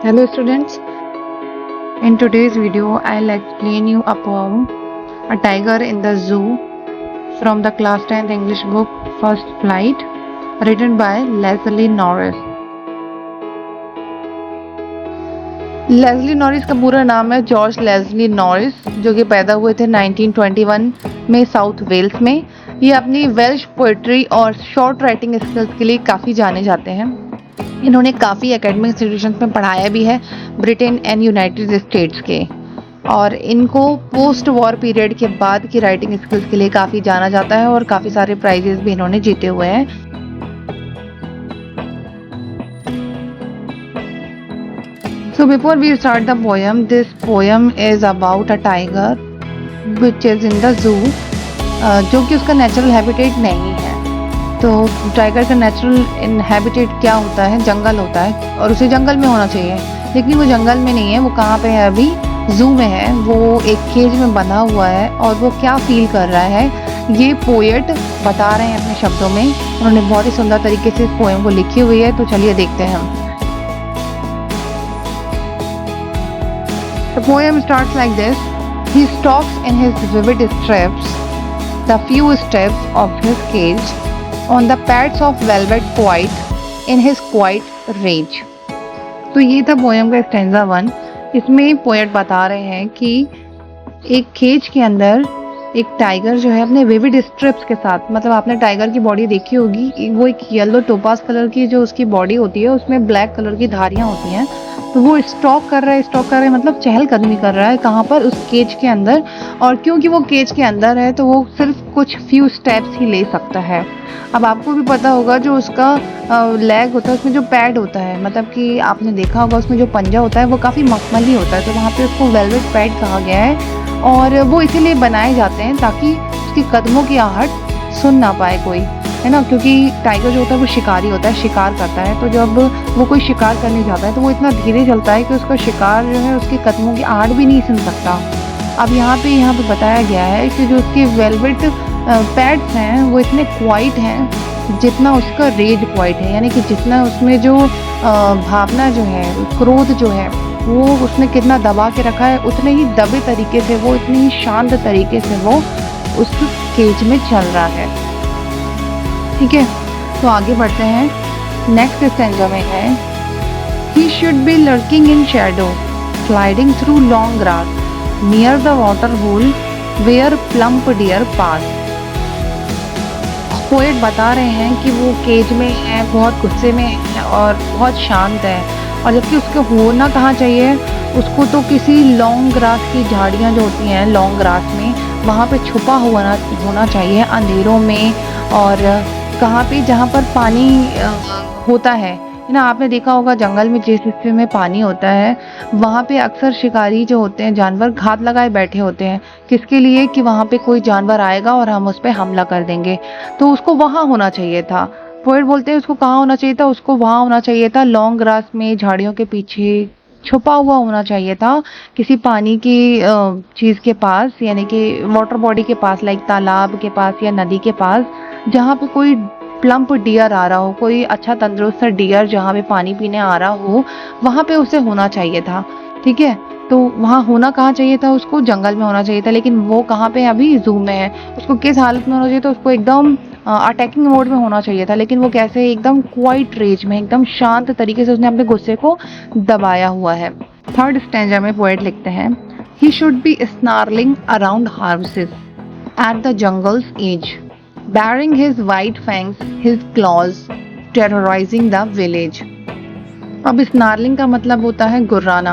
Hello students, in today's video I'll explain you a poem A Tiger in the Zoo from the class 10th English book First Flight written by Leslie Norris. Leslie Norris का पूरा नाम है George Leslie Norris, जो कि पैदा हुए थे 1921 में साउथ वेल्स में। ये अपनी वेल्श पोइट्री और शॉर्ट राइटिंग स्किल्स के लिए काफ़ी जाने जाते हैं। इन्होंने काफ़ी एकेडमिक इंस्टीट्यूशंस में पढ़ाया भी है, ब्रिटेन एंड यूनाइटेड स्टेट्स के, और इनको पोस्ट वॉर पीरियड के बाद की राइटिंग स्किल्स के लिए काफ़ी जाना जाता है और काफ़ी सारे प्राइजेस भी इन्होंने जीते हुए हैं। So before we start the poem, this poem is about a tiger which is in the zoo, जो कि उसका नेचुरल हैबिटेट नहीं है। तो टाइगर का नेचुरल हैबिटेट क्या होता है? जंगल होता है, और उसे जंगल में होना चाहिए, लेकिन वो जंगल में नहीं है। वो कहाँ पे है? अभी जू में है। वो एक केज में बंधा हुआ है और वो क्या फील कर रहा है ये पोएट बता रहे हैं अपने शब्दों में। उन्होंने बहुत ही सुंदर तरीके से इस पोएम को लिखी हुई है, तो चलिए देखते हैं हम। The poem starts like this. He stalks in his vivid strips the few steps of his cage on the pads of velvet quiet in his quiet rage. तो ये था पोएम का स्टैंजा 1। इसमें पोएट बता रहे हैं कि एक केज के अंदर एक टाइगर जो है अपने विविड स्ट्रिप्स के साथ, मतलब आपने टाइगर की बॉडी देखी होगी, वो एक येलो टोपास कलर की जो उसकी बॉडी होती है, उसमें ब्लैक कलर की धारियां होती हैं। तो वो स्टॉक कर रहा है मतलब चहलकदमी कर रहा है। कहाँ पर? उस केज के अंदर। और क्योंकि वो केज के अंदर है तो वो सिर्फ कुछ फ्यू स्टेप्स ही ले सकता है। अब आपको भी पता होगा जो उसका लेग होता है उसमें जो पैड होता है, मतलब कि आपने देखा होगा उसमें जो पंजा होता है वो काफ़ी मखमली होता है, तो वहाँ पे उसको वेलवेट पैड कहा गया है। और वो इसीलिए बनाए जाते हैं ताकि उसके कदमों की आहट सुन ना पाए कोई, है ना। क्योंकि टाइगर जो होता है वो शिकारी होता है, शिकार करता है। तो जब वो कोई शिकार करने जाता है तो वो इतना धीरे चलता है कि उसका शिकार जो है उसके कदमों की आहट भी नहीं सुन सकता। अब यहाँ पे बताया गया है कि जो उसके वेलवेट पैड्स हैं वो इतने क्वाइट हैं जितना उसका रेज क्वाइट है, यानी कि जितना उसमें जो भावना जो है, क्रोध जो है, वो उसने कितना दबा के रखा है, उतने ही दबे तरीके से वो, इतनी ही शांत तरीके से वो उस केज में चल रहा है। ठीक है, तो आगे बढ़ते हैं। नेक्स्ट स्टैंजा में है He should be lurking in shadow, sliding through long grass, near the water hole where plump deer pass. Poet बता रहे हैं कि वो केज में है, बहुत गुस्से में है और बहुत शांत है, और जबकि उसको होना कहाँ चाहिए? उसको तो किसी लॉन्ग ग्रास की झाड़ियाँ जो होती हैं लॉन्ग ग्रास में, वहाँ पे छुपा हुआ होना चाहिए अंधेरों में। और कहाँ पे? जहाँ पर पानी होता है ना। आपने देखा होगा जंगल में जिस हिस्से में पानी होता है वहाँ पे अक्सर शिकारी जो होते हैं, जानवर, घात लगाए बैठे होते हैं। किसके लिए? कि वहाँ पे कोई जानवर आएगा और हम उस पर हमला कर देंगे। तो उसको वहाँ होना चाहिए था। पोएट बोलते हैं उसको कहाँ होना चाहिए था? उसको वहाँ होना चाहिए था, लॉन्ग ग्रास में, झाड़ियों के पीछे छुपा हुआ होना चाहिए था, किसी पानी की चीज़ के पास, यानी कि वाटर बॉडी के पास, लाइक तालाब के पास या नदी के पास, जहाँ पे कोई प्लम्प डियर आ रहा हो, कोई अच्छा तंदुरुस्त डियर जहाँ पे पानी पीने आ रहा हो, वहाँ पे उसे होना चाहिए था। ठीक है, तो वहाँ होना कहाँ चाहिए था? उसको जंगल में होना चाहिए था, लेकिन वो कहाँ पे? अभी जू में है। उसको किस हालत में होना चाहिए था? उसको एकदम अटैकिंग मोड में होना चाहिए था, लेकिन वो कैसे? एकदम क्वाइट रेज में, एकदम शांत तरीके से उसने अपने गुस्से को दबाया हुआ है। थर्ड स्टैंजा में पोएट लिखते हैं He should be snarling around houses at the jungle's edge, baring his white fangs, his claws, terrorizing the village. अब स्नार्लिंग का मतलब होता है गुर्राना।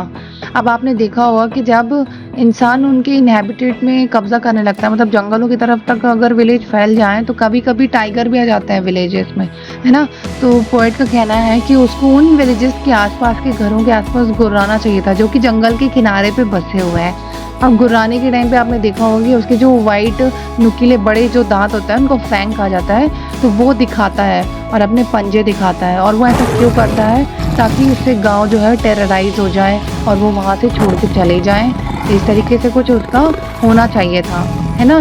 अब आपने देखा होगा कि जब इंसान उनके इनहैबिटेट में कब्जा करने लगता है, मतलब जंगलों की तरफ तक अगर विलेज फैल जाए, तो कभी कभी टाइगर भी आ जाता है विलेजेस में, है ना। तो पोएट का कहना है कि उसको उन विलेजेस के आसपास के घरों के आसपास गुर्राना चाहिए था जो कि जंगल के किनारे पे बसे हुए हैं। अब गुर्राने के टाइम पे आपने देखा होगा कि उसके जो वाइट नुकीले बड़े जो दांत होता है उनको फैंग कहा जाता है, तो वो दिखाता है और अपने पंजे दिखाता है। और वो ऐसा क्यों करता है? ताकि उससे गांव जो है टेरराइज हो जाए और वो वहाँ से छोड़ के चले जाएं। इस तरीके से कुछ उसका होना चाहिए था, है ना।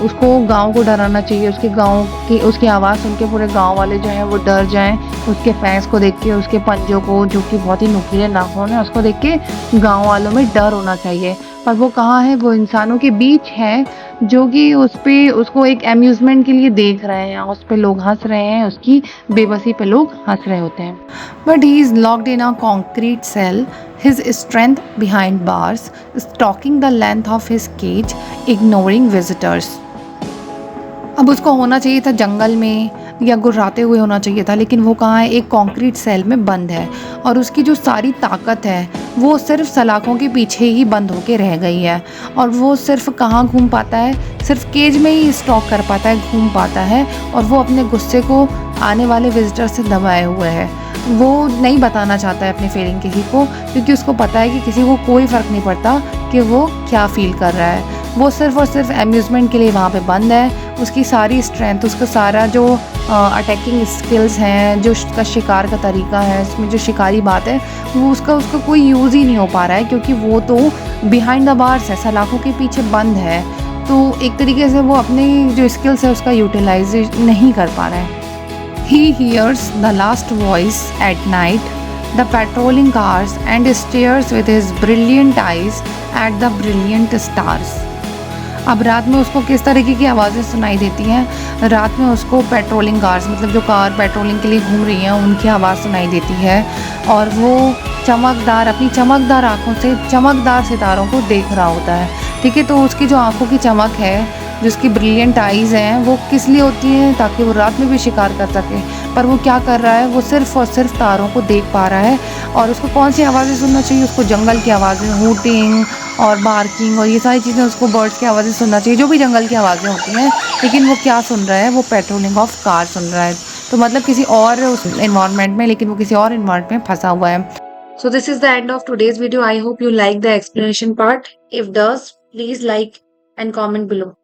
उसको गाँव को डराना चाहिए, उसके गाँव की उसकी आवाज़ सुन के पूरे गाँव वाले जो हैं वो डर जाएँ। उसके फैंस को देख के, उसके पंजों को जो कि बहुत ही नुकीले नाखून हैं, उसको देख के गाँव वालों में डर होना चाहिए। पर वो कहाँ है, वो इंसानों के बीच है, जो कि उसको एक अम्यूज़मेंट के लिए देख रहे हैं, उस पे लोग हँस रहे हैं, उसकी बेबसी पे लोग हँस रहे होते हैं। But he is locked in a concrete cell, his strength behind bars, stalking the length of his cage, ignoring visitors. अब उसको होना चाहिए था जंगल में या गुर्राते हुए होना चाहिए था, लेकिन वो कहाँ है, एक कंक्रीट सेल में बंद है और उसकी जो सारी ताकत है वो सिर्फ सलाखों के पीछे ही बंद होके रह गई है। और वो सिर्फ कहाँ घूम पाता है, सिर्फ केज में ही स्टॉक कर पाता है, घूम पाता है, और वो अपने गुस्से को आने वाले विजिटर से दबाए हुए है। वो नहीं बताना चाहता है अपनी फीलिंग किसी को, क्योंकि उसको पता है कि किसी को कोई फ़र्क नहीं पड़ता कि वो क्या फ़ील कर रहा है। वो सिर्फ़ और सिर्फ अम्यूज़मेंट के लिए वहाँ पे बंद है। उसकी सारी स्ट्रेंथ, उसका सारा जो अटैकिंग स्किल्स हैं, जो उसका शिकार का तरीका है, इसमें जो शिकारी बात है, वो उसका कोई यूज़ ही नहीं हो पा रहा है, क्योंकि वो तो बिहाइंड द बार्स है, सलाखों के पीछे बंद है। तो एक तरीके से वो अपनी जो स्किल्स है उसका यूटिलाइज़ नहीं कर पा रहा है। He hears the last voice at night, the patrolling cars, and stares with his brilliant eyes at the brilliant stars. अब रात में उसको किस तरीके की आवाज़ें सुनाई देती हैं? रात में उसको पेट्रोलिंग कार्स, मतलब जो कार पेट्रोलिंग के लिए घूम रही हैं, उनकी आवाज़ सुनाई देती है, और वो अपनी चमकदार आँखों से चमकदार सितारों को देख रहा होता है। ठीक है, तो उसकी जो आँखों की चमक है, जो उसकी ब्रिलियंट आइज़ हैं, वो किस लिए होती हैं? ताकि वो रात में भी शिकार कर सके। पर वो क्या कर रहा है? वो सिर्फ़ और सिर्फ तारों को देख पा रहा है। और उसको कौन-सी आवाज़ें सुनना चाहिए? उसको जंगल की आवाज़ें, हूटिंग और बार्किंग और ये सारी चीज़ें, उसको बर्ड्स की आवाज़ें सुनना चाहिए, जो भी जंगल की आवाज़ें होती हैं। लेकिन वो क्या सुन रहा है? वो पेट्रोलिंग ऑफ कार सुन रहा है। तो मतलब किसी और उस एनवायरनमेंट में, लेकिन वो किसी और एनवायरनमेंट में फँसा हुआ है। So this is the end of today's video. I hope you like the explanation part. If does, please like and comment below.